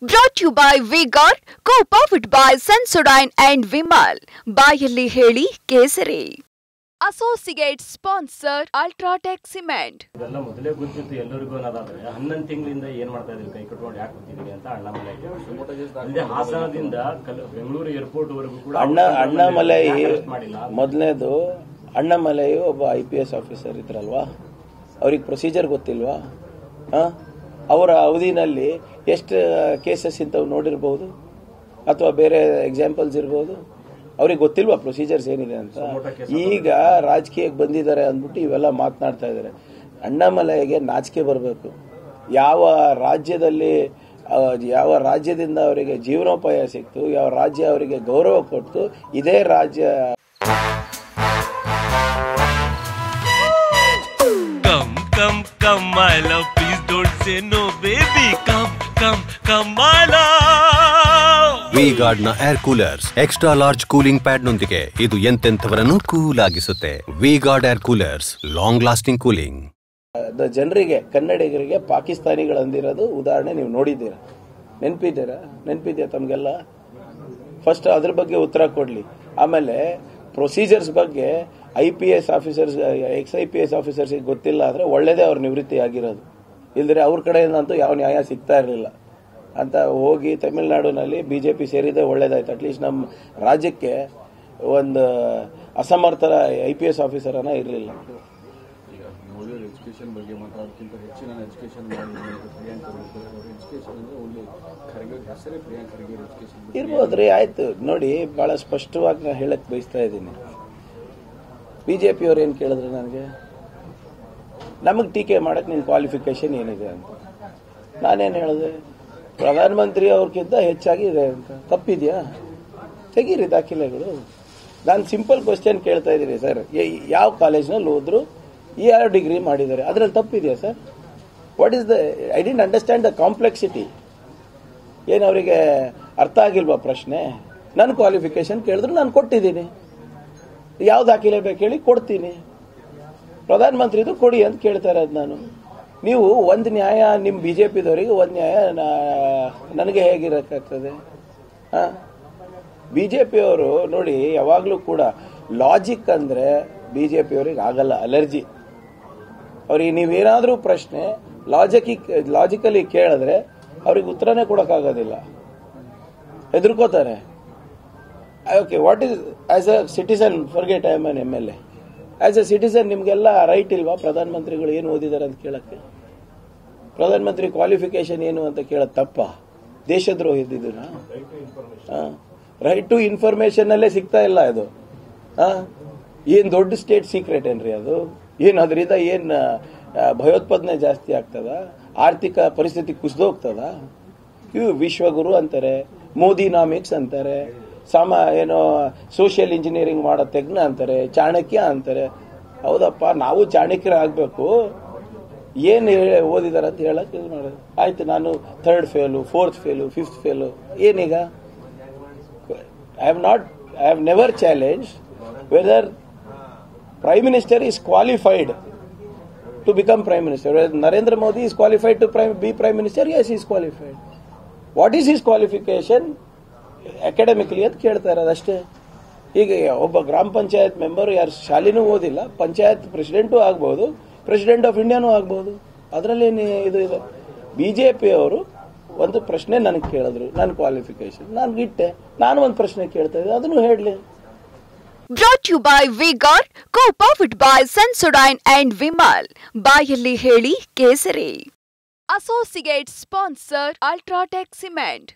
Brought to you by V-Guard, co-powered by Sensodyne and Vimal. ಬಾಯಲ್ಲಿ ಹೇಳಿ ಕೇಸರಿ. Associate sponsor Ultratech Cement. ಇದೆಲ್ಲ ಮೊದಲೇ ಗೊತ್ತಿತ್ತು ಎಲ್ಲರಿಗೂ ಅನ್ನೋದಾದ್ರೆ 11 ತಿಂಗಳಿಂದ ಏನು ಮಾಡ್ತಾ ಇದ್ದೀವಿ ಕೈ ಕಟ್ಕೊಂಡು ಯಾಕೆ ಕೂತಿದ್ದೀವಿ ಅಂತ ಅಣ್ಣಾಮಲೈಗೆ ಅಲ್ಲಿ ಹಾಸನದಿಂದ ಬೆಂಗಳೂರು ಏರ್ಪೋರ್ಟ್ ವರೆಗೂ ಕೂಡ ಅಣ್ಣಾಮಲೈ ಮೊದಲನೇದು ಅಣ್ಣಾಮಲೈ ಒಬ್ಬ IPS ಆಫೀಸರ್ ಇದ್ರಲ್ವಾ, ಅವ್ರಿಗೆ ಪ್ರೊಸೀಜರ್ ಗೊತ್ತಿಲ್ವಾ? ಅವರ ಅವಧಿನಲ್ಲಿ ಎಷ್ಟು ಕೇಸಸ್ ಇಂಥವು ನೋಡಿರ್ಬೋದು ಅಥವಾ ಬೇರೆ ಎಕ್ಸಾಂಪಲ್ಸ್ ಇರ್ಬೋದು, ಅವ್ರಿಗೆ ಗೊತ್ತಿಲ್ವಾ ಪ್ರೊಸೀಜರ್ಸ್ ಏನಿದೆ ಅಂತ? ಈಗ ರಾಜಕೀಯಕ್ಕೆ ಬಂದಿದ್ದಾರೆ ಅಂದ್ಬಿಟ್ಟು ಇವೆಲ್ಲ ಮಾತನಾಡ್ತಾ ಇದ್ದಾರೆ. ಅಣ್ಣಾಮಲೈಗೆ ನಾಚಿಕೆ ಬರಬೇಕು. ಯಾವ ರಾಜ್ಯದಿಂದ ಅವರಿಗೆ ಜೀವನೋಪಾಯ ಸಿಕ್ತು, ಯಾವ ರಾಜ್ಯ ಅವರಿಗೆ ಗೌರವ ಕೊಡ್ತು, ಇದೇ ರಾಜ್ಯ. Come, my love, please don't say no, baby. Come, my love. V-Guard ನ air coolers extra large cooling pad ನೊಂದಿಗೆ ಇದು ಎಂತೆಂಥವರನ್ನು ಕೂಲ್ ಆಗಿಸುತ್ತೆ. V-Guard air coolers, long lasting cooling. ಜನರಿಗೆ, ಕನ್ನಡಿಗರಿಗೆ ಪಾಕಿಸ್ತಾನಿಗಳು ಅಂದಿರೋದು ಉದಾಹರಣೆ ನೀವು ನೋಡಿದ್ದೀರಾ? ನೆನಪಿದ್ಯಾ ತಮಗೆಲ್ಲ? ಫಸ್ಟ್ ಅದ್ರ ಬಗ್ಗೆ ಉತ್ತರ ಕೊಡ್ಲಿ. ಆಮೇಲೆ ಪ್ರೊಸೀಜರ್ಸ್ ಬಗ್ಗೆ IPS ಆಫೀಸರ್ಸ್, ex-IPS ಆಫೀಸರ್ಸ್ ಗೊತ್ತಿಲ್ಲ ಅಂದ್ರೆ ಒಳ್ಳೇದೇ ಅವ್ರ ನಿವೃತ್ತಿ ಆಗಿರೋದು. ಇಲ್ದ್ರೆ ಅವ್ರ ಕಡೆಯಿಂದಂತೂ ಯಾವ ನ್ಯಾಯ ಸಿಗ್ತಾ ಇರಲಿಲ್ಲ ಅಂತ ಹೋಗಿ ತಮಿಳುನಾಡಿನಲ್ಲಿ BJP ಸೇರಿದೆ ಒಳ್ಳೇದಾಯ್ತು. ಅಟ್ಲೀಸ್ಟ್ ನಮ್ಮ ರಾಜ್ಯಕ್ಕೆ ಒಂದು ಅಸಮರ್ಥ IPS ಆಫೀಸರ್ ಅನ್ನ ಇರಲಿಲ್ಲ. ಇರ್ಬೋದ್ರಿ, ಆಯ್ತು. ನೋಡಿ, ಬಹಳ ಸ್ಪಷ್ಟವಾಗಿ ನಾನು ಹೇಳಕ್ ಬಯಸ್ತಾ ಇದ್ದೀನಿ. BJP ಅವ್ರು ಏನ್ ಕೇಳಿದ್ರು ನನಗೆ, ನಮಗ್ ಟೀಕೆ ಮಾಡಕ್ ನಿನ್ ಕ್ವಾಲಿಫಿಕೇಶನ್ ಏನಿದೆ ಅಂತ. ನಾನೇನ್ ಹೇಳಿದೆ, ಪ್ರಧಾನಮಂತ್ರಿ ಅವ್ರಿಗಿಂತ ಹೆಚ್ಚಾಗಿ ಇದೆ ಅಂತ. ತಪ್ಪಿದ್ಯಾ? ತೆಗೀರಿ ದಾಖಲೆಗಳು. ನಾನು ಸಿಂಪಲ್ ಕ್ವಶನ್ ಕೇಳ್ತಾ ಇದ್ದೀನಿ ಸರ್. ಯಾವ ಕಾಲೇಜ್ನಲ್ಲಿ ಹೋದ್ರು, ಯಾರು ಡಿಗ್ರಿ ಮಾಡಿದ್ದಾರೆ, ಅದ್ರಲ್ಲಿ ತಪ್ಪಿದೆಯಾ sir? What is I didn't understand the complexity. ಏನು ಅವರಿಗೆ ಅರ್ಥ ಆಗಿಲ್ವಾ ಪ್ರಶ್ನೆ? ನನ್ನ ಕ್ವಾಲಿಫಿಕೇಶನ್ ಕೇಳಿದ್ರು ನಾನು ಕೊಟ್ಟಿದ್ದೀನಿ. ಯಾವ ದಾಖಲೆ ಬೇಕು ಹೇಳಿ ಕೊಡ್ತೀನಿ. ಪ್ರಧಾನಮಂತ್ರಿದು ಕೊಡಿ ಅಂತ ಕೇಳ್ತಾ ಇರೋದು ನಾನು. ನೀವು ಒಂದು ನ್ಯಾಯ ನಿಮ್ಮ BJPದವರಿಗೆ, ಒಂದು ನ್ಯಾಯ ನನಗೆ ಹೇಗಿರಕ್ಕಾಗ್ತದೆ? BJP ಅವರು ನೋಡಿ, ಯಾವಾಗಲೂ ಕೂಡ ಲಾಜಿಕ್ ಅಂದ್ರೆ BJP ಅವರಿಗೆ ಆಗಲ್ಲ, ಅಲರ್ಜಿ. ಅವ್ರಿಗೆ ನೀವೇನಾದ್ರೂ ಪ್ರಶ್ನೆ ಲಾಜಿಕಲಿ ಕೇಳಿದ್ರೆ ಅವ್ರಿಗೆ ಉತ್ತರನೇ ಕೊಡಕ್ಕಾಗೋದಿಲ್ಲ, ಹೆದರ್ಕೋತಾರೆ. Okay, what is as a citizen, forget I am an MLA. As a citizen ನಿಮ್ಗೆಲ್ಲ ರೈಟ್ ಇಲ್ವಾ ಪ್ರಧಾನಮಂತ್ರಿಗಳು ಏನು ಓದಿದ್ದಾರೆ ಅಂತ ಕೇಳಕ್ಕೆ? ಪ್ರಧಾನಮಂತ್ರಿ ಕ್ವಾಲಿಫಿಕೇಶನ್ ಏನು ಅಂತ ಕೇಳೋದು ತಪ್ಪ? ದೇಶದ್ರೋಹ ಇದ್ದಿದ್ದನ್ನ ರೈಟ್ ಟು ಇನ್ಫಾರ್ಮೇಶನ್ ಅಲ್ಲೇ ಸಿಗ್ತಾ ಇಲ್ಲ ಇದು. ಏನ್ ದೊಡ್ಡ ಸ್ಟೇಟ್ ಸೀಕ್ರೆಟ್ ಏನ್ರಿ ಅದು? ಏನ್ ಅದರಿಂದ ಏನ್ ಭಯೋತ್ಪಾದನೆ ಜಾಸ್ತಿ ಆಗ್ತದ? ಆರ್ಥಿಕ ಪರಿಸ್ಥಿತಿ ಕುಸಿದೋಗ್ತದ? ಇವು ವಿಶ್ವಗುರು ಅಂತಾರೆ, ಮೋದಿನಾಮಿಕ್ಸ್ ಅಂತಾರೆ, ಏನೋ ಸೋಷಿಯಲ್ ಇಂಜಿನಿಯರಿಂಗ್ ಮಾಡೋ ತಜ್ಞ ಅಂತಾರೆ, ಚಾಣಕ್ಯ ಅಂತಾರೆ. ಹೌದಪ್ಪ, ನಾವು ಚಾಣಕ್ಯರ ಆಗ್ಬೇಕು. ಏನ್ ಓದಿದಾರ ಅಂತ ಹೇಳಕ್ ಇದು ಮಾಡೋದು. ಆಯ್ತು, ನಾನು 3rd fail, 4th fail, 5th fail. ಏನೀಗ? I have never challenged whether Prime Minister is qualified to become Prime Minister. Whether Narendra Modi is qualified to be Prime Minister? Yes, he is qualified. What is his qualification? Academically ಅಂತ ಕೇಳ್ತಾ ಇರೋದು ಅಷ್ಟೇ. ಈಗ ಒಬ್ಬ ಗ್ರಾಮ panchayat member ಯಾರು ಶಾಲೆನೂ ಓದಿಲ್ಲ, panchayat president ಆಗ್ಬಹುದು, ಪ್ರೆಸಿಡೆಂಟ್ ಆಫ್ ಇಂಡಿಯಾನೂ ಆಗ್ಬಹುದು. ಅದರಲ್ಲಿ ಇದು ಇದೆ. BJP ಅವರು ಒಂದು ಪ್ರಶ್ನೆ ನನಗೆ ಕೇಳಿದ್ರು, ನನ್ನ ಕ್ವಾಲಿಫಿಕೇಶನ್ ನಾನು ಇಟ್ಟೆ. ನಾನು ಒಂದು ಪ್ರಶ್ನೆ ಕೇಳ್ತಾ ಇದ್ದೆ, ಅದನ್ನು ಹೇಳಲಿ. Brought to you by V-Guard, co-powered by Sensodyne and Vimal. ಬಾಯಲ್ಲಿ ಹೇಳಿ ಕೇಸರಿ. Associate sponsor Ultratech Cement.